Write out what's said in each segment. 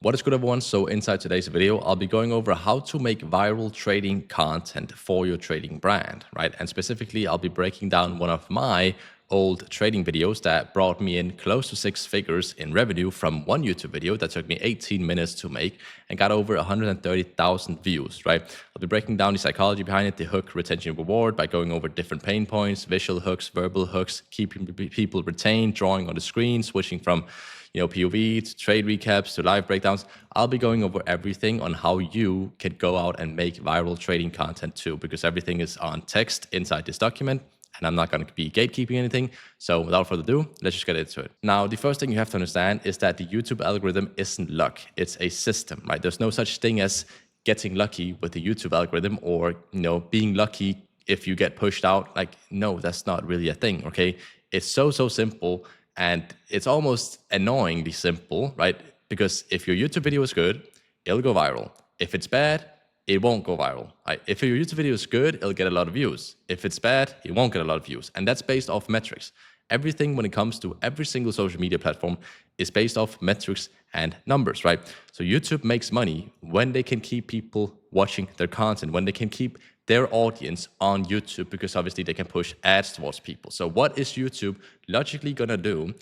What is good, everyone? So inside today's video, I'll be going over how to make viral trading content for your trading brand, right? And specifically, I'll be breaking down one of my old trading videos that brought me in close to 6 figures in revenue from one YouTube video that took me 18 minutes to make and got over 130,000 views, right? I'll be breaking down the psychology behind it, the hook, retention, reward by going over different pain points, visual hooks, verbal hooks, keeping people retained, drawing on the screen, switching from POV to trade recaps to live breakdowns. I'll be going over everything on how you can go out and make viral trading content too, because everything is on text inside this document and I'm not going to be gatekeeping anything. So without further ado, let's just get into it. Now, the first thing you have to understand is that the YouTube algorithm isn't luck. It's a system, right? There's no such thing as getting lucky with the YouTube algorithm or, being lucky if you get pushed out. Like, no, that's not really a thing, okay? It's so simple. And it's almost annoyingly simple, right? Because if your YouTube video is good, it'll go viral. If it's bad, it won't go viral. Right? If your YouTube video is good, it'll get a lot of views. If it's bad, it won't get a lot of views. And that's based off metrics. Everything when it comes to every single social media platform is based off metrics and numbers, right? So YouTube makes money when they can keep people watching their content, when they can keep their audience on YouTube, because obviously they can push ads towards people. So what is YouTube logically gonna do?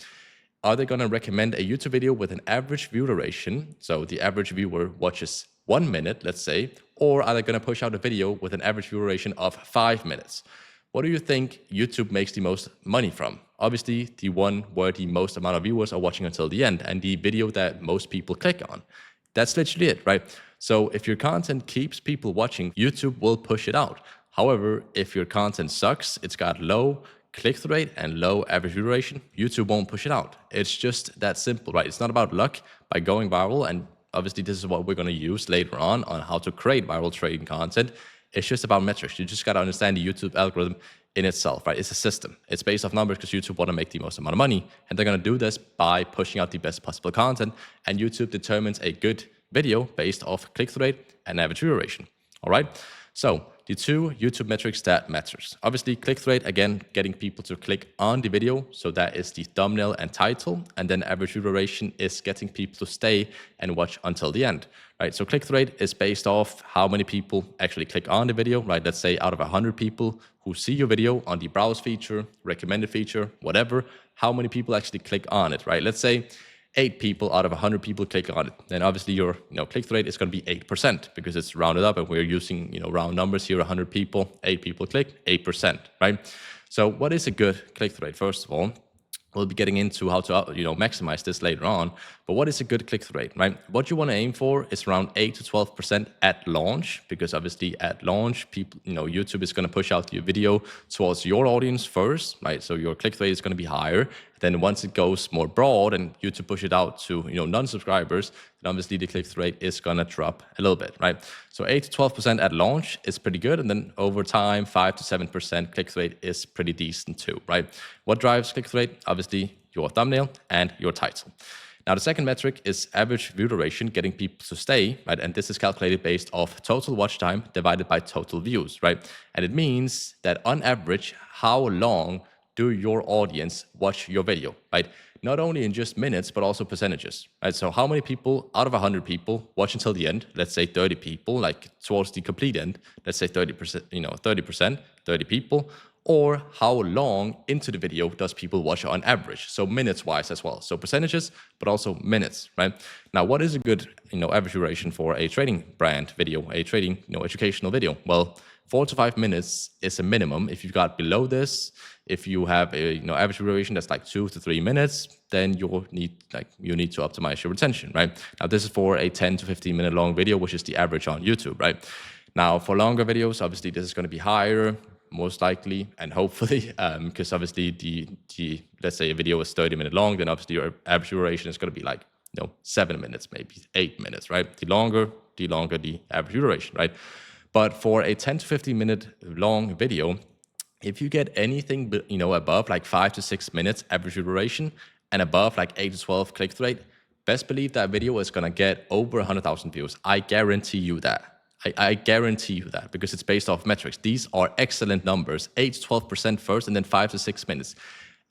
Are they gonna recommend a YouTube video with an average view duration? So the average viewer watches 1 minute, let's say, or are they gonna push out a video with an average view duration of 5 minutes? What do you think YouTube makes the most money from? Obviously, the one where the most amount of viewers are watching until the end and the video that most people click on. That's literally it, right? So if your content keeps people watching, YouTube will push it out. However, if your content sucks, it's got low click-through rate and low average view duration, YouTube won't push it out. It's just that simple, right? It's not about luck by going viral. And obviously, this is what we're going to use later on how to create viral trading content. It's just about metrics. You just got to understand the YouTube algorithm in itself, right? It's a system. It's based off numbers because YouTube want to make the most amount of money. And they're going to do this by pushing out the best possible content. And YouTube determines a good video based off click-through rate and average view duration. All right. So the two YouTube metrics that matters. Obviously, click-through rate, again, getting people to click on the video. So that is the thumbnail and title. And then average view duration is getting people to stay and watch until the end, right? So click-through rate is based off how many people actually click on the video, right? Let's say out of 100 people who see your video on the browse feature, recommended feature, whatever, how many people actually click on it, right? Let's say 8 people out of 100 people click on it. Then obviously your click-through rate is going to be 8% because it's rounded up and we're using round numbers here. 100 people, 8 people click, 8%, right? So what is a good click-through rate? First of all, we'll be getting into how to maximize this later on. But what is a good click-through rate, right? What you want to aim for is around 8 to 12% at launch, because obviously at launch, people, YouTube is going to push out your video towards your audience first, right? So your click-through rate is going to be higher. Then once it goes more broad and YouTube push it out to non-subscribers, then obviously the click-through rate is going to drop a little bit, right? So 8 to 12% at launch is pretty good, and then over time 5 to 7% click-through rate is pretty decent too, right? What drives click-through rate? Obviously your thumbnail and your title. Now, the second metric is average view duration, getting people to stay, right? And this is calculated based off total watch time divided by total views, right? And it means that on average, how long do your audience watch your video, right? Not only in just minutes, but also percentages, right? So how many people out of 100 people watch until the end? Let's say 30 people, like towards the complete end, let's say 30%, 30%, 30 people. Or how long into the video does people watch on average? So minutes wise as well. So percentages, but also minutes, right? Now, what is a good, average duration for a trading brand video, a trading, educational video? Well, 4 to 5 minutes is a minimum. If you've got below this, if you have a average duration that's like 2 to 3 minutes, then you need to optimize your retention, right? Now, this is for a 10 to 15 minute long video, which is the average on YouTube, right? Now, for longer videos, obviously this is going to be higher, most likely, and hopefully, because obviously the let's say a video is 30 minutes long, then obviously your average duration is going to be like 7 minutes, maybe 8 minutes, right? The longer the average duration, right? But for a 10 to 15 minute long video, if you get anything above like 5 to 6 minutes average duration and above like 8 to 12 click-through rate, best believe that video is going to get over 100,000 views. I guarantee you that. I guarantee you that, because it's based off metrics. These are excellent numbers, 8 to 12% first, and then 5 to 6 minutes.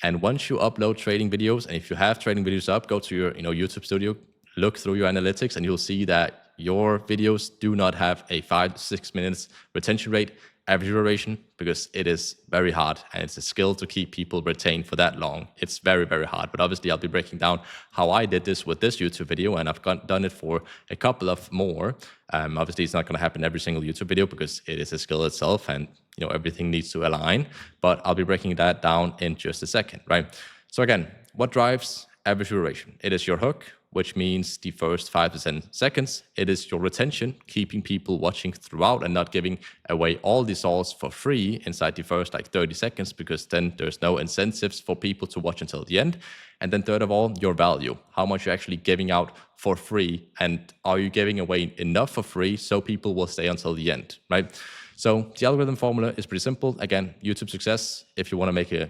And once you upload trading videos, and if you have trading videos up, go to your YouTube studio, look through your analytics and you'll see that your videos do not have a 5 to 6 minutes retention rate, average duration, because it is very hard and it's a skill to keep people retained for that long. It's very, very hard. But obviously I'll be breaking down how I did this with this YouTube video, and I've done it for a couple of more. Obviously it's not going to happen every single YouTube video because it is a skill itself, and everything needs to align, but I'll be breaking that down in just a second, right? So again, what drives average duration? It is your hook, which means the first 5 to 10 seconds. It is your retention, keeping people watching throughout and not giving away all the source for free inside the first 30 seconds, because then there's no incentives for people to watch until the end. And then third of all, your value, how much you're actually giving out for free, and are you giving away enough for free so people will stay until the end, right? So the algorithm formula is pretty simple. Again, YouTube success, if you want to make a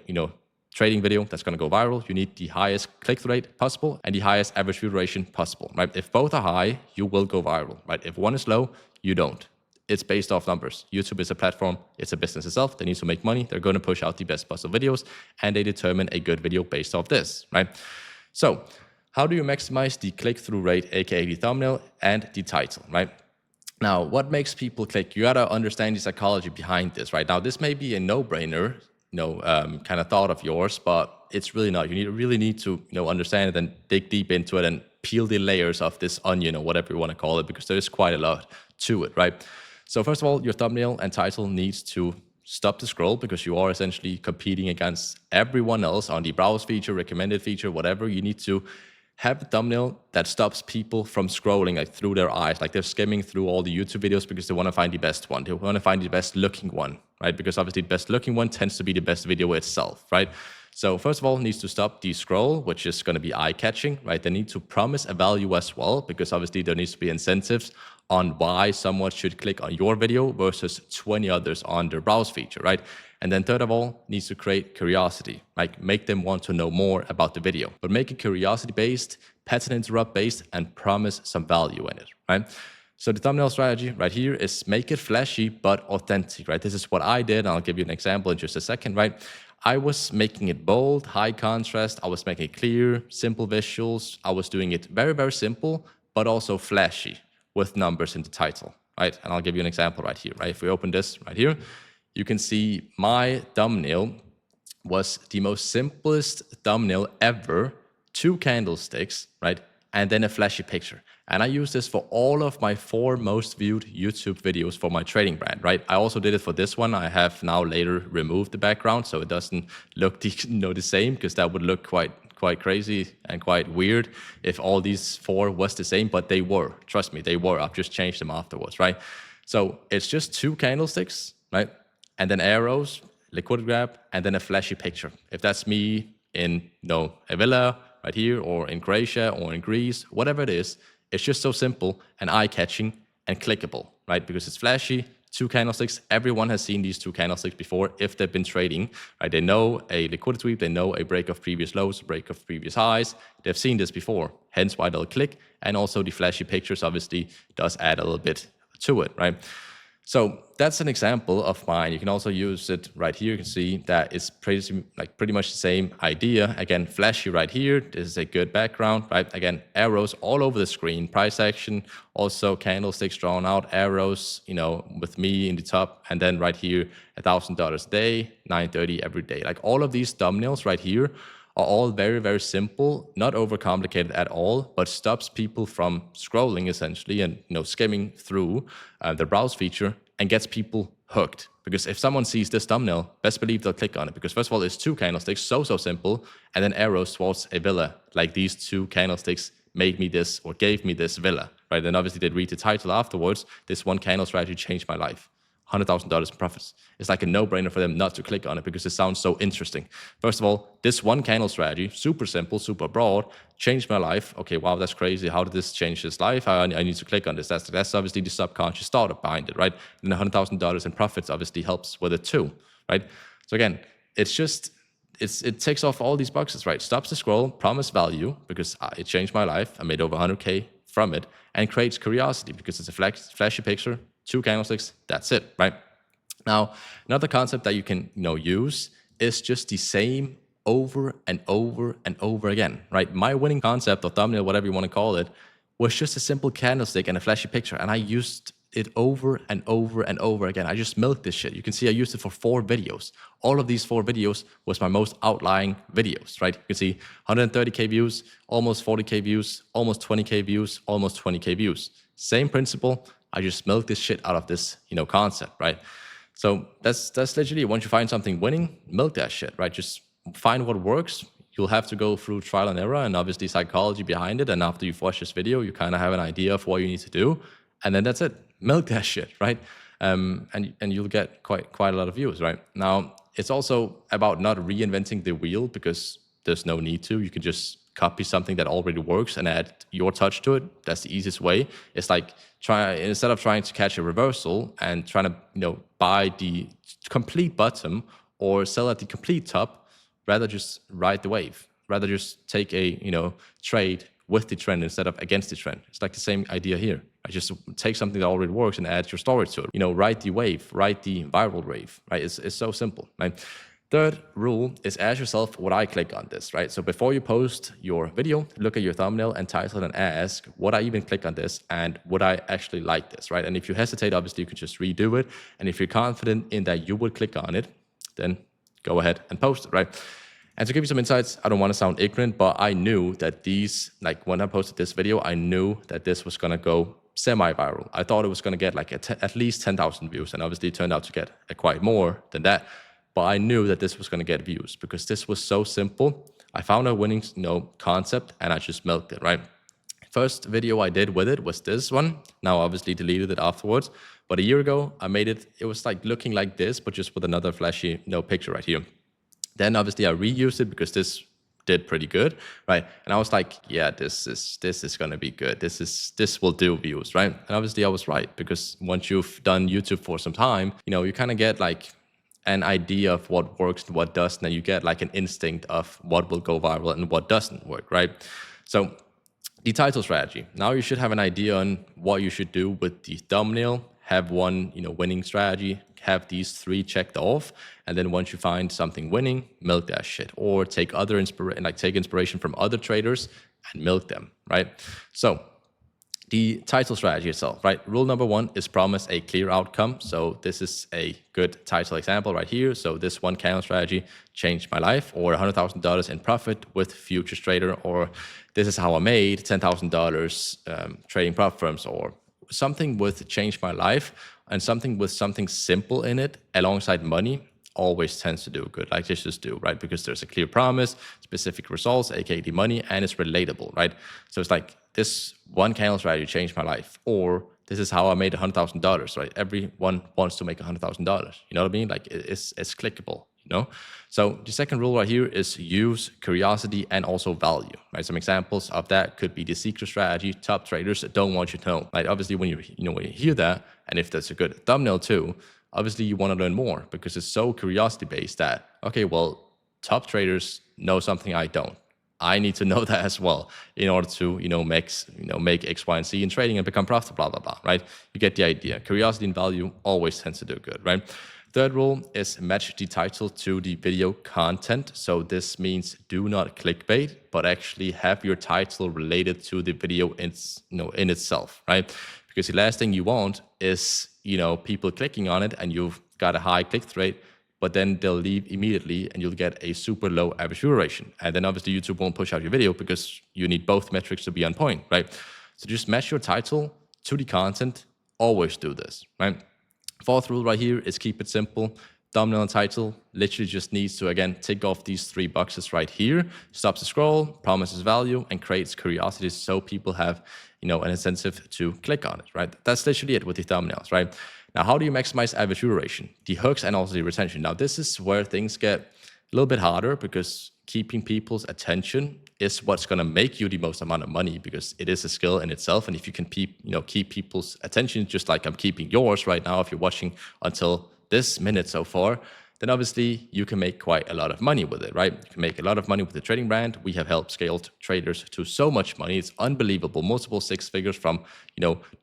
trading video that's going to go viral, you need the highest click-through rate possible and the highest average view duration possible, right? If both are high, you will go viral, right? If one is low, you don't. It's based off numbers. YouTube is a platform. It's a business itself. They need to make money. They're going to push out the best possible videos, and they determine a good video based off this, right? So how do you maximize the click-through rate, aka the thumbnail and the title, right? Now, what makes people click? You got to understand the psychology behind this, right? Now, this may be a no-brainer, kind of thought of yours, but it's really not. You really need to, understand it and dig deep into it and peel the layers of this onion, or whatever you want to call it, because there is quite a lot to it, right? So first of all, your thumbnail and title needs to stop the scroll, because you are essentially competing against everyone else on the browse feature, recommended feature, whatever. You need to have a thumbnail that stops people from scrolling through their eyes, they're skimming through all the YouTube videos because they want to find the best one. They want to find the best looking one, right? Because obviously the best looking one tends to be the best video itself, right? So first of all, it needs to stop the scroll, which is going to be eye-catching, right? They need to promise a value as well, because obviously there needs to be incentives on why someone should click on your video versus 20 others on their browse feature, right? And then third of all, needs to create curiosity, make them want to know more about the video, but make it curiosity-based, pattern interrupt-based, and promise some value in it, right? So the thumbnail strategy right here is make it flashy but authentic, right? This is what I did, and I'll give you an example in just a second, right? I was making it bold, high contrast. I was making it clear, simple visuals. I was doing it very, very simple, but also flashy with numbers in the title, right? And I'll give you an example right here, right? If we open this right here, you can see my thumbnail was the most simplest thumbnail ever, 2 candlesticks, right? And then a flashy picture. And I use this for all of my 4 most viewed YouTube videos for my trading brand, right? I also did it for this one. I have now later removed the background so it doesn't look the same, because that would look quite crazy and quite weird if all these 4 was the same, but they were. Trust me, they were. I've just changed them afterwards, right? So it's just 2 candlesticks, right? And then arrows, liquidity grab, and then a flashy picture. If that's me in a villa right here, or in Croatia, or in Greece, whatever it is, it's just so simple and eye-catching and clickable, right? Because it's flashy, 2 candlesticks. Everyone has seen these 2 candlesticks before if they've been trading, right? They know a liquidity sweep, they know a break of previous lows, break of previous highs. They've seen this before, hence why they'll click. And also the flashy pictures obviously does add a little bit to it, right? So that's an example of mine. You can also use it right here. You can see that it's pretty much the same idea. Again, flashy right here. This is a good background, right? Again, arrows all over the screen. Price action, also candlesticks drawn out, arrows, with me in the top, and then right here, $1,000 a day, 930 every day. All of these thumbnails right here are all very, very simple, not overcomplicated at all, but stops people from scrolling essentially and skimming through the browse feature, and gets people hooked. Because if someone sees this thumbnail, best believe they'll click on it, because first of all, it's 2 candlesticks, so simple, and then arrows towards a villa. These 2 candlesticks made me this, or gave me this villa, right? Then obviously they'd read the title afterwards. This one candle strategy changed my life. $100,000 in profits. It's like a no-brainer for them not to click on it, because it sounds so interesting. First of all, this one candle strategy, super simple, super broad, changed my life. Okay, wow, that's crazy. How did this change his life? I need to click on this. That's obviously the subconscious thought behind it, right? And $100,000 in profits obviously helps with it too, right? So again, it takes off all these boxes, right? Stops the scroll, promise value, because it changed my life. I made over 100K from it, and creates curiosity, because it's a flashy picture, 2 candlesticks, that's it, right? Now, another concept that you can use is just the same over and over and over again, right? My winning concept, or thumbnail, whatever you want to call it, was just a simple candlestick and a flashy picture. And I used it over and over and over again. I just milked this shit. You can see I used it for 4 videos. All of these 4 videos was my most outlying videos, right? You can see 130K views, almost 40K views, almost 20K views, almost 20K views. Same principle. I just milked this shit out of this, concept, right? So that's literally, once you find something winning, milk that shit, right? Just find what works. You'll have to go through trial and error and obviously psychology behind it. And after you've watched this video, you kind of have an idea of what you need to do. And then that's it. Milk that shit, right? And you'll get quite a lot of views, right? Now, it's also about not reinventing the wheel, because there's no need to. You can just copy something that already works and add your touch to it. That's the easiest way. It's like instead of trying to catch a reversal and trying to buy the complete bottom or sell at the complete top, rather just ride the wave. Rather just take a trade with the trend instead of against the trend. It's like the same idea here. I just take something that already works and add your story to it. Ride the wave, ride the viral wave, right? It's so simple, right? Third rule is ask yourself, would I click on this, right? So before you post your video, look at your thumbnail and title and ask, would I even click on this? And would I actually like this, right? And if you hesitate, obviously you could just redo it. And if you're confident in that you would click on it, then go ahead and post it, right? And to give you some insights, I don't want to sound ignorant, but I knew that when I posted this video, I knew that this was going to go semi-viral. I thought it was going to get at least 10,000 views, and obviously it turned out to get quite more than that. But I knew that this was going to get views because this was so simple. I found a winning, concept, and I just milked it, right? First video I did with it was this one. Now, obviously deleted it afterwards. But a year ago, I made it. It was like looking like this, but just with another flashy, picture right here. Then obviously I reused it because this did pretty good, right? And I was like, yeah, this is gonna be good. This will do views, right? And obviously I was right, because once you've done YouTube for some time, you kind of get like an idea of what works and what doesn't, and you get like an instinct of what will go viral and what doesn't work, right? So the title strategy. Now you should have an idea on what you should do with the thumbnail. Have one, winning strategy. Have these 3 checked off, and then once you find something winning, milk that shit, or take inspiration from other traders and milk them, right? So the title strategy itself, right? Rule number 1 is promise a clear outcome. So this is a good title example right here. So this one candle strategy changed my life, or $100,000 in profit with futurestrading, or this is how I made $10,000 trading propfirms, or something with changed my life, and something with something simple in it alongside money always tends to do good, like this just do, right? Because there's a clear promise, specific results, aka the money, and it's relatable, right? So it's like, this one candle strategy changed my life, or this is how I made $100,000, right? Everyone wants to make $100,000. You know what I mean? Like it's clickable, So the second rule right here is use curiosity and also value, right? Some examples of that could be the secret strategy top traders don't want you to know. Like obviously when you hear that, and if that's a good thumbnail too, obviously you want to learn more, because it's so curiosity based that, okay, well, top traders know something I don't. I need to know that as well in order to, make X, Y, and Z in trading and become profitable, blah, blah, blah, right? You get the idea. Curiosity and value always tends to do good, right? Third rule is match the title to the video content. So this means do not clickbait, but actually have your title related to the video in itself, right? Because the last thing you want is, people clicking on it and you've got a high click-through rate, but then they'll leave immediately and you'll get a super low average view duration. And then obviously YouTube won't push out your video because you need both metrics to be on point, right? So just match your title to the content. Always do this, right? Fourth rule right here is keep it simple. Thumbnail and title literally just needs to, again, tick off these 3 boxes right here. Stops the scroll, promises value, and creates curiosity so people have, an incentive to click on it, right? That's literally it with the thumbnails, right? Now, how do you maximize average view duration? The hooks and also the retention. Now, this is where things get a little bit harder, because keeping people's attention is what's going to make you the most amount of money, because it is a skill in itself. And if you can keep people's attention, just like I'm keeping yours right now, if you're watching until this minute so far, then obviously you can make quite a lot of money with it, right? You can make a lot of money with the trading brand. We have helped scaled traders to so much money. It's unbelievable. Multiple 6 figures from,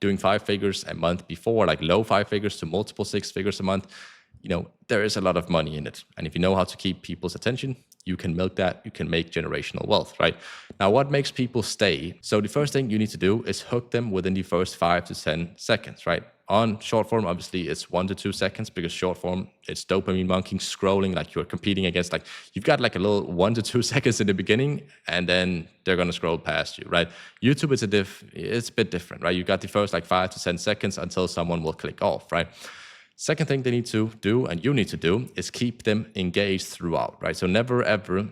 doing 5 figures a month before, like low 5 figures to multiple 6 figures a month. there is a lot of money in it. And if you know how to keep people's attention, you can milk that, you can make generational wealth, right? Now, what makes people stay? So the first thing you need to do is hook them within the first 5 to 10 seconds, right? On short form, obviously, it's 1 to 2 seconds because short form, it's dopamine monkeying, scrolling, like you're competing against, like you've got like a little 1 to 2 seconds in the beginning, and then they're going to scroll past you, right? YouTube is it's a bit different, right? You got the first like 5 to 10 seconds until someone will click off, right? Second thing they need to do, and you need to do, is keep them engaged throughout, right? So never ever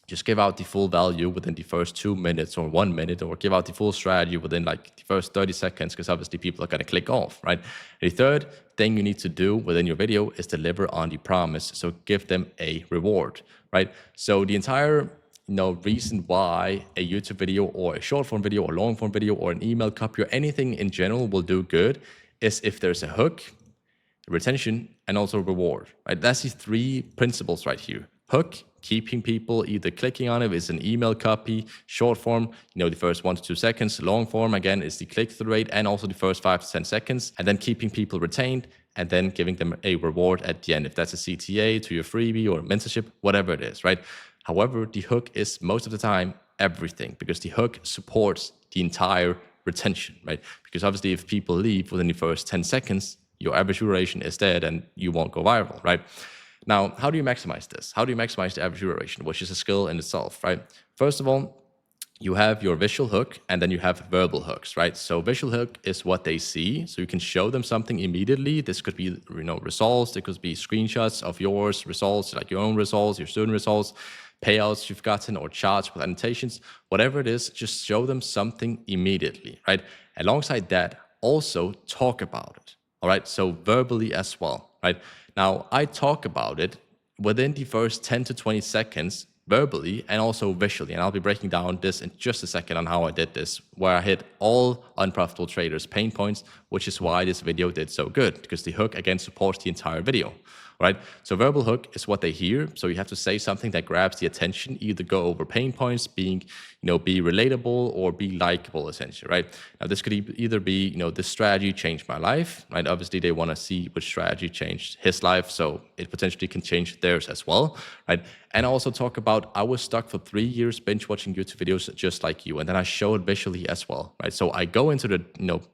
just give out the full value within the first 2 minutes or 1 minute, or give out the full strategy within like the first 30 seconds, because obviously people are going to click off, right? And the third thing you need to do within your video is deliver on the promise. So give them a reward, right? So the entire reason why a YouTube video or a short form video or long form video or an email copy or anything in general will do good is if there's a hook, retention, and also reward, right? That's the 3 principles right here. Hook, keeping people either clicking on it, is an email copy. Short form, the first 1 to 2 seconds. Long form, again, is the click-through rate and also the first 5 to 10 seconds. And then keeping people retained and then giving them a reward at the end, if that's a CTA to your freebie or mentorship, whatever it is, right? However, the hook is most of the time everything, because the hook supports the entire retention, right? Because obviously if people leave within the first 10 seconds, your average duration is dead and you won't go viral, right? Now, how do you maximize this? How do you maximize the average duration, which is a skill in itself, right? First of all, you have your visual hook and then you have verbal hooks, right? So visual hook is what they see. So you can show them something immediately. This could be, results. It could be screenshots of yours results, like your own results, your student results, payouts you've gotten, or charts with annotations, whatever it is, just show them something immediately, right? Alongside that, also talk about it. All right, so verbally as well, right? Now, I talk about it within the first 10 to 20 seconds verbally and also visually. And I'll be breaking down this in just a second on how I did this, where I hit all unprofitable traders' pain points, which is why this video did so good, because the hook, again, supports the entire video. Right? So verbal hook is what they hear. So you have to say something that grabs the attention, either go over pain points, be relatable or be likable, essentially, right? Now, this could either be, this strategy changed my life, right? Obviously, they want to see which strategy changed his life, so it potentially can change theirs as well, right? And I also talk about, I was stuck for 3 years binge watching YouTube videos just like you, and then I show it visually as well, right? So I go into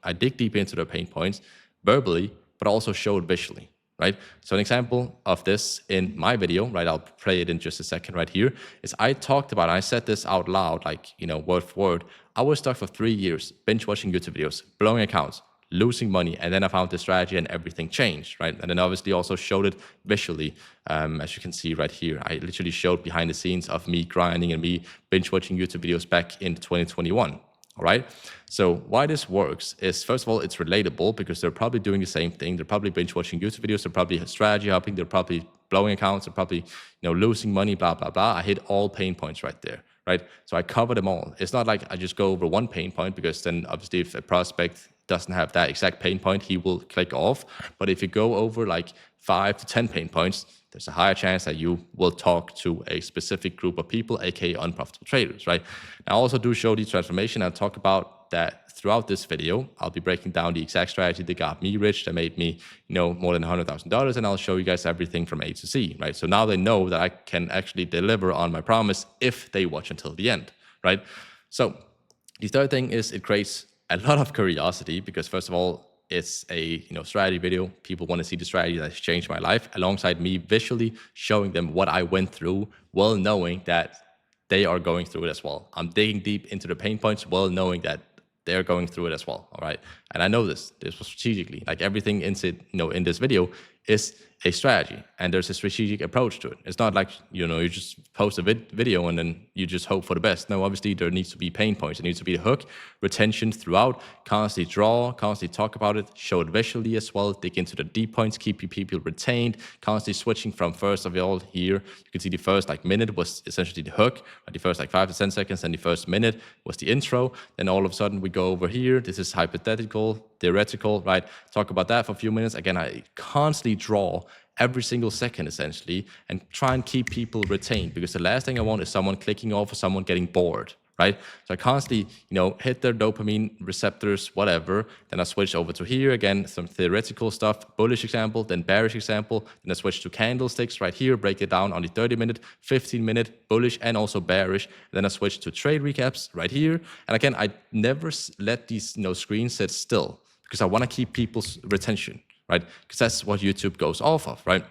I dig deep into the pain points verbally, but also show it visually. Right? So an example of this in my video, right, I'll play it in just a second right here, is I talked about, I said this out loud, like, word for word. I was stuck for 3 years, binge watching YouTube videos, blowing accounts, losing money, and then I found this strategy and everything changed, right? And then obviously also showed it visually, as you can see right here. I literally showed behind the scenes of me grinding and me binge watching YouTube videos back in 2021. All right. So why this works is, first of all, it's relatable because they're probably doing the same thing. They're probably binge watching YouTube videos. They're probably strategy hopping. They're probably blowing accounts. They're probably, losing money, blah, blah, blah. I hit all pain points right there. Right. So I cover them all. It's not like I just go over one pain point, because then obviously if a prospect doesn't have that exact pain point, he will click off. But if you go over like 5 to 10 pain points, there's a higher chance that you will talk to a specific group of people, aka unprofitable traders, right? I also do show the transformation. I'll talk about that throughout this video. I'll be breaking down the exact strategy that got me rich, that made me, more than $100,000, and I'll show you guys everything from A to Z, right? So now they know that I can actually deliver on my promise if they watch until the end, right? So the third thing is it creates a lot of curiosity, because first of all, it's a strategy video. People want to see the strategy that's changed my life, alongside me visually showing them what I went through, well knowing that they are going through it as well. I'm digging deep into the pain points, well knowing that they're going through it as well. All right, and I know this was strategically, like everything in this video is a strategy, and there's a strategic approach to it. It's not like you just post a video and then you just hope for the best. No, obviously there needs to be pain points. There needs to be a hook, retention throughout, constantly draw, constantly talk about it, show it visually as well, dig into the deep points, keep your people retained, constantly switching from, first of all, here you can see the first minute was essentially the hook, right? The first 5 to 10 seconds, and the first minute was the intro. Then all of a sudden we go over here. This is hypothetical, theoretical, right? Talk about that for a few minutes. Again, I constantly draw every single second essentially, and try and keep people retained, because the last thing I want is someone clicking off or someone getting bored, right? So I constantly, hit their dopamine receptors, whatever. Then I switch over to here again, some theoretical stuff, bullish example, then bearish example. Then I switch to candlesticks right here, break it down on the 30-minute, 15-minute, bullish, and also bearish. Then I switch to trade recaps right here. And again, I never let these screens sit still because I want to keep people's retention, right? Because that's what YouTube goes off of, right?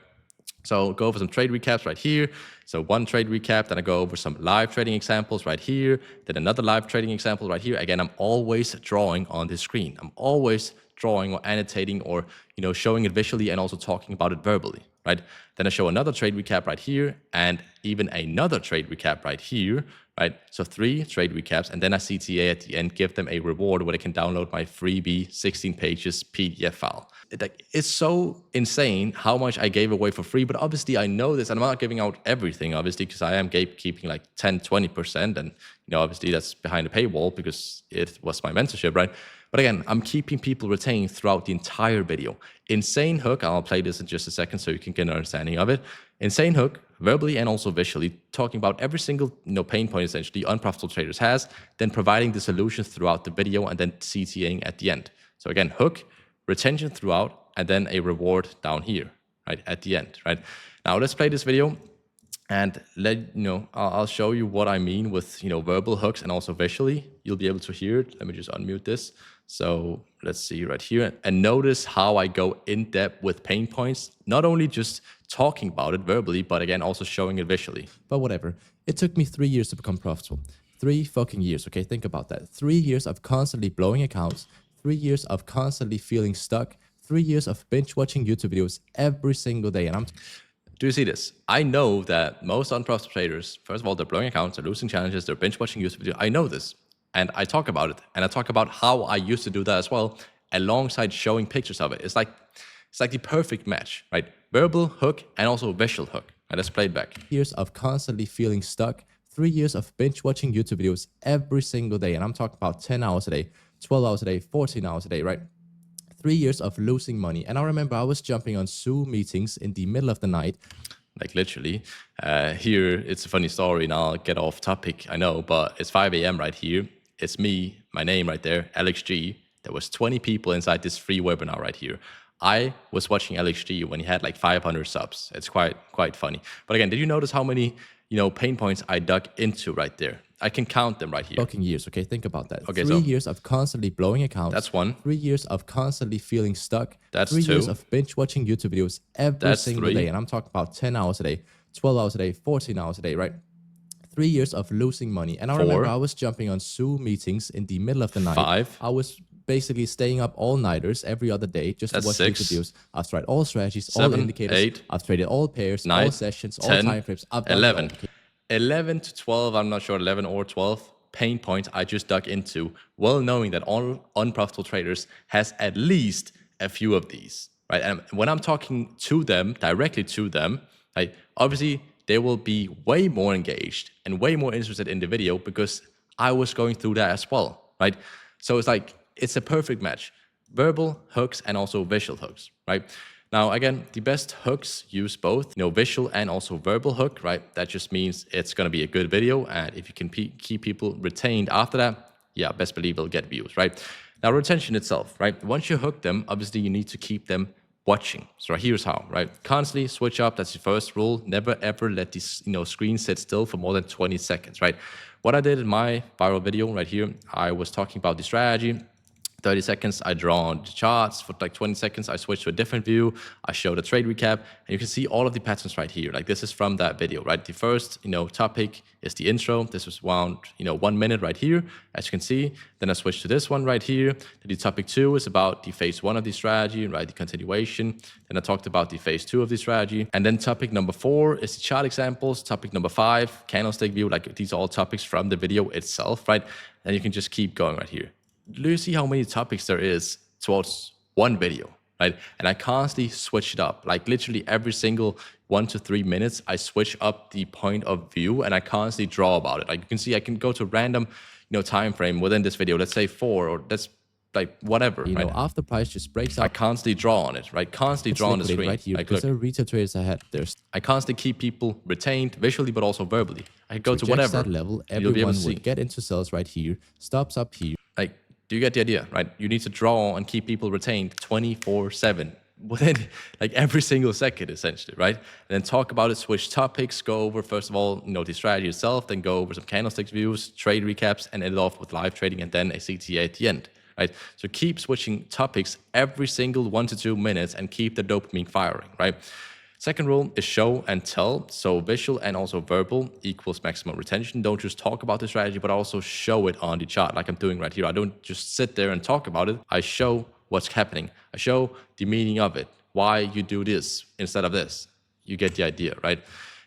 So go over some trade recaps right here. So one trade recap, then I go over some live trading examples right here, then another live trading example right here. Again, I'm always drawing on this screen. I'm always drawing or annotating or showing it visually and also talking about it verbally, right? Then I show another trade recap right here and even another trade recap right here, right? So 3 trade recaps, and then I CTA at the end, give them a reward where they can download my freebie 16 pages PDF file. It's so insane how much I gave away for free, but obviously I know this, and I'm not giving out everything, obviously, because I am gatekeeping like 10-20%, and obviously that's behind the paywall because it was my mentorship, right? But again, I'm keeping people retained throughout the entire video. Insane hook, I'll play this in just a second so you can get an understanding of it. Insane hook, verbally and also visually, talking about every single pain point essentially unprofitable traders has, then providing the solutions throughout the video and then CTAing at the end. So again, hook, retention throughout, and then a reward down here, right, at the end, right? Now let's play this video and I'll show you what I mean with verbal hooks and also visually. You'll be able to hear it. Let me just unmute this. So let's see right here, and notice how I go in depth with pain points, not only just talking about it verbally, but again also showing it visually. But whatever, it took me 3 years to become profitable. 3 fucking years, okay? Think about that. 3 years of constantly blowing accounts, 3 years of constantly feeling stuck, 3 years of binge watching YouTube videos every single day. And do you see this? I know that most unprofitable traders, first of all, they're blowing accounts, they're losing challenges, they're binge watching YouTube videos. I know this. And I talk about it. And I talk about how I used to do that as well, alongside showing pictures of it. It's like the perfect match, right? Verbal hook and also visual hook. And let's play it back. Years of constantly feeling stuck, 3 years of binge watching YouTube videos every single day. And I'm talking about 10 hours a day, 12 hours a day, 14 hours a day, right? 3 years of losing money. And I remember I was jumping on Zoom meetings in the middle of the night. Like literally, here, it's a funny story and I'll get off topic, I know, but it's 5 a.m. right here. It's me, my name right there, LXG. There was 20 people inside this free webinar right here. I was watching LXG when he had like 500 subs. It's quite funny. But again, did you notice how many pain points I dug into right there? I can count them right here. Fucking years, okay? Think about that. Okay, 3 years of constantly blowing accounts. That's 1. 3 years of constantly feeling stuck. That's 2. 3 years of binge watching YouTube videos every single day. And I'm talking about 10 hours a day, 12 hours a day, 14 hours a day, right? 3 years of losing money. And I remember I was jumping on Zoom meetings in the middle of the night. 5. I was basically staying up all-nighters every other day just to watch YouTube videos. I've tried all strategies, 7, all indicators. 8. I've traded all pairs, 9, all sessions, 10, all time frames. I've done 11. 11 to 12, I'm not sure, 11 or 12 pain points I just dug into, well knowing that all unprofitable traders has at least a few of these, right? And when I'm talking to them, directly to them, right, obviously they will be way more engaged and way more interested in the video because I was going through that as well, right? So it's like, it's a perfect match. Verbal hooks and also visual hooks, right? Now, again, the best hooks use both, visual and also verbal hook, right? That just means it's going to be a good video. And if you can keep people retained after that, yeah, best believe it'll get views, right? Now, retention itself, right? Once you hook them, obviously you need to keep them watching. So here's how, right? Constantly switch up. That's the first rule. Never, ever let this, screen sit still for more than 20 seconds, right? What I did in my viral video right here, I was talking about the strategy. 30 seconds, I draw on the charts. For like 20 seconds, I switch to a different view. I show the trade recap, and you can see all of the patterns right here. Like this is from that video, right? The first, topic is the intro. This was around, 1 minute right here, as you can see. Then I switch to this one right here. The topic 2 is about the phase 1 of the strategy, right? The continuation. Then I talked about the phase 2 of the strategy. And then topic number 4 is the chart examples. Topic number 5, candlestick view. Like these are all topics from the video itself, right? And you can just keep going right here. Do you see how many topics there is towards one video, right? And I constantly switch it up. Like literally every single 1 to 3 minutes, I switch up the point of view and I constantly draw about it. Like you can see, I can go to random, time frame within this video. Let's say 4 or let's like whatever, You right? know, after price just breaks I out, constantly draw on it, right? Constantly it's draw on the liquidated screen. right here Like, because look, there are retail traders ahead. There's I constantly keep people retained visually, but also verbally. I could go to rejects that whatever, level. and you'll be able to Everyone would see. get into sales right here, stops up here. Like, do you get the idea, right? You need to draw and keep people retained 24/7 within like every single second, essentially, right? And then talk about it, switch topics, go over first of all, the strategy itself, then go over some candlestick views, trade recaps, and end it off with live trading, and then a CTA at the end, right? So keep switching topics every single 1 to 2 minutes and keep the dopamine firing, right? Second rule is show and tell. So visual and also verbal equals maximum retention. Don't just talk about the strategy, but also show it on the chart like I'm doing right here. I don't just sit there and talk about it. I show what's happening. I show the meaning of it, why you do this instead of this. You get the idea, right?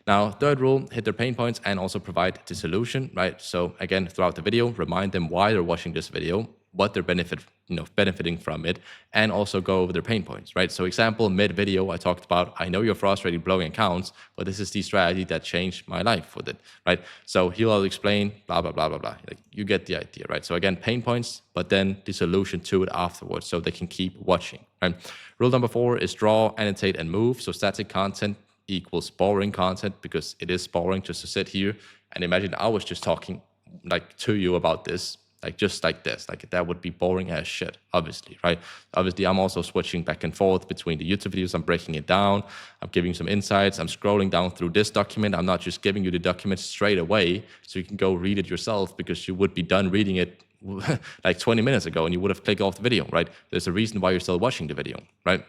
Now, third rule, hit their pain points and also provide the solution, right? So again, throughout the video, remind them why they're watching this video, what they're benefiting from it, and also go over their pain points, right? So example, mid-video, I talked about, I know you're frustrated blowing accounts, but this is the strategy that changed my life with it, right? So he'll explain, blah, blah, blah, blah, blah. Like, you get the idea, right? So again, pain points, but then the solution to it afterwards so they can keep watching, right? Rule number 4 is draw, annotate, and move. So static content equals boring content because it is boring just to sit here and imagine I was just talking like to you about this, like just like this, like that would be boring as shit, obviously, right? Obviously, I'm also switching back and forth between the YouTube videos. I'm breaking it down. I'm giving some insights. I'm scrolling down through this document. I'm not just giving you the document straight away so you can go read it yourself because you would be done reading it like 20 minutes ago and you would have clicked off the video, right? There's a reason why you're still watching the video, right?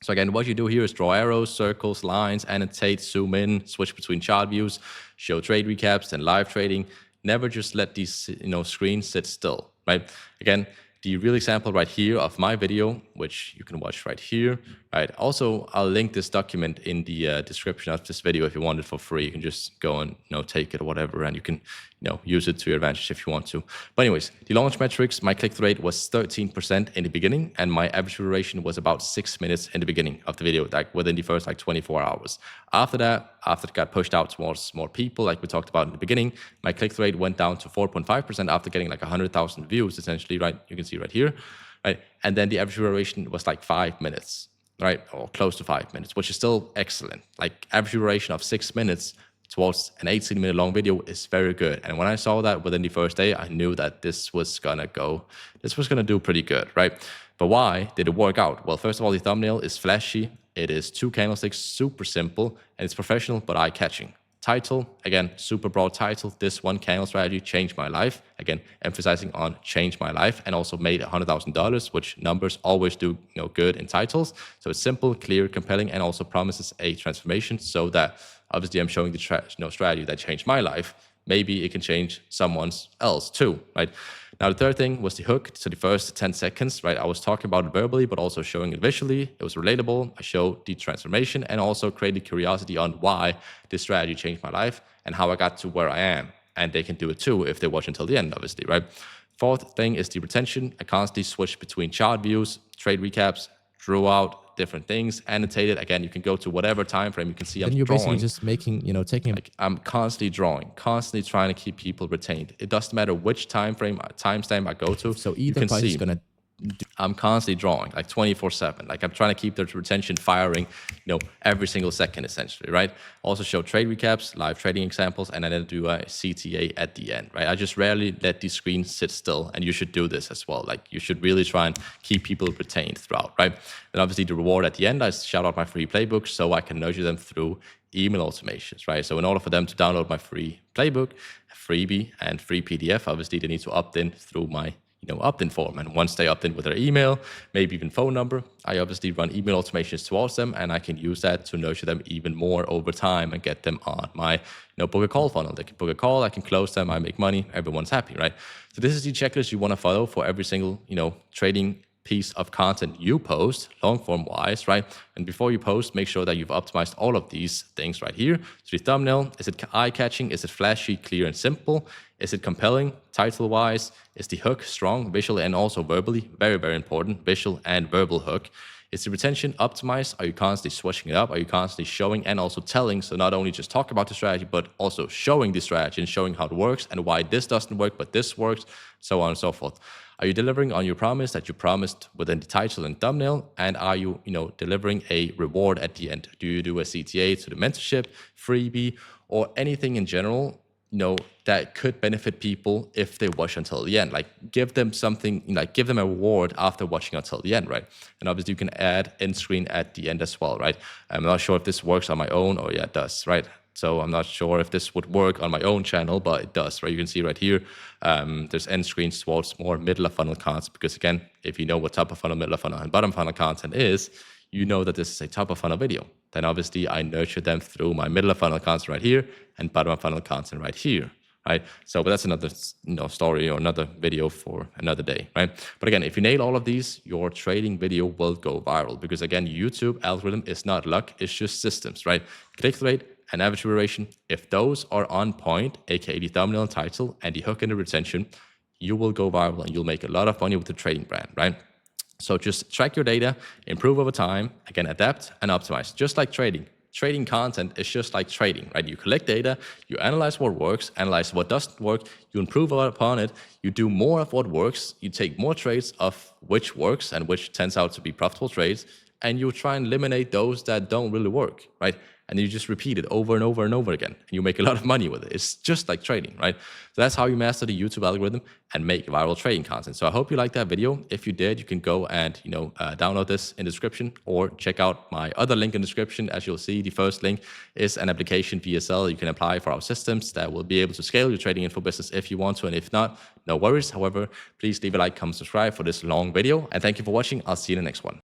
So again, what you do here is draw arrows, circles, lines, annotate, zoom in, switch between chart views, show trade recaps and live trading. Never just let these screens sit still, right? Again, the real example right here of my video, which you can watch right here, right? Also, I'll link this document in the description of this video if you want it for free. You can just go and take it or whatever, and you can use it to your advantage if you want to. But anyways, the launch metrics, my click-through rate was 13% in the beginning, and my average duration was about 6 minutes in the beginning of the video, like within the first 24 hours. After that, after it got pushed out towards more people, like we talked about in the beginning, my click-through rate went down to 4.5% after getting like 100,000 views, essentially, right? You can see right here, right? And then the average duration was like 5 minutes, right? Or close to 5 minutes, which is still excellent. Like average duration of 6 minutes towards an 18-minute long video is very good. And when I saw that within the first day, I knew that this was gonna do pretty good, right? But why did it work out? Well, first of all, the thumbnail is flashy. It is 2 candlesticks, super simple, and it's professional but eye-catching. Title, again, super broad title. This one candle strategy changed my life. Again, emphasizing on changed my life, and also made $100,000, which numbers always do good in titles. So it's simple, clear, compelling, and also promises a transformation. So that obviously I'm showing the strategy that changed my life. Maybe it can change someone else too, right? Now, the third thing was the hook. So the first 10 seconds, right? I was talking about it verbally, but also showing it visually. It was relatable. I showed the transformation and also created curiosity on why this strategy changed my life and how I got to where I am. And they can do it too if they watch until the end, obviously, right? Fourth thing is the retention. I constantly switch between chart views, trade recaps, drew out different things, annotated. Again, you can go to whatever time frame. You can see Then I'm you're drawing. basically just making, taking like I'm constantly drawing, constantly trying to keep people retained. It doesn't matter which timestamp I go to. so You either can price see is gonna I'm constantly drawing like 24/7. Like I'm trying to keep the retention firing, every single second essentially, right? Also show trade recaps, live trading examples, and then do a CTA at the end, right? I just rarely let these screens sit still, and you should do this as well. Like you should really try and keep people retained throughout, right? And obviously the reward at the end, I shout out my free playbook so I can nurture them through email automations, right? So in order for them to download my free playbook, freebie, and free PDF, obviously they need to opt in through my opt-in form. And once they opt in with their email, maybe even phone number, I obviously run email automations towards them, and I can use that to nurture them even more over time and get them on my book a call funnel. They can book a call, I can close them, I make money, everyone's happy, right? So this is the checklist you want to follow for every single trading piece of content you post, long form wise, right? And before you post, make sure that you've optimized all of these things right here. So the thumbnail, is it eye-catching? Is it flashy, clear, and simple? Is it compelling, title-wise? Is the hook strong, visually, and also verbally? Very, very important, visual and verbal hook. Is the retention optimized? Are you constantly switching it up? Are you constantly showing and also telling? So not only just talk about the strategy, but also showing the strategy and showing how it works and why this doesn't work, but this works, so on and so forth. Are you delivering on your promise that you promised within the title and thumbnail? And are you, delivering a reward at the end? Do you do a CTA to the mentorship, freebie, or anything in general, that could benefit people if they watch until the end? Like, give them something, give them a reward after watching until the end, right? And obviously you can add end screen at the end as well, right? I'm not sure if this works on my own, or yeah, it does, right? So I'm not sure if this would work on my own channel, but it does, right? You can see right here, there's end screens towards more middle of funnel content, because again, if you know what top of funnel, middle of funnel, and bottom funnel content is, you know that this is a top of funnel video. Then obviously I nurture them through my middle of funnel content right here and bottom of funnel content right here, right? So, but that's another story or another video for another day, right? But again, if you nail all of these, your trading video will go viral, because again, YouTube algorithm is not luck, it's just systems, right? Click rate and average duration, if those are on point, aka the thumbnail and title and the hook and the retention, you will go viral and you'll make a lot of money with the trading brand, right? So just track your data, improve over time, again, adapt and optimize. Just like trading. Trading content is just like trading, right? You collect data, you analyze what works, analyze what doesn't work, you improve upon it, you do more of what works, you take more trades of which works and which turns out to be profitable trades, and you try and eliminate those that don't really work, right? And you just repeat it over and over and over again, and you make a lot of money with it. It's just like trading, right? So that's how you master the YouTube algorithm and make viral trading content. So I hope you liked that video. If you did, you can go and download this in the description, or check out my other link in the description. As you'll see, the first link is an application VSL you can apply for our systems that will be able to scale your trading info business if you want to, and if not, no worries. However, please leave a like, comment, subscribe for this long video, and thank you for watching. I'll see you in the next one.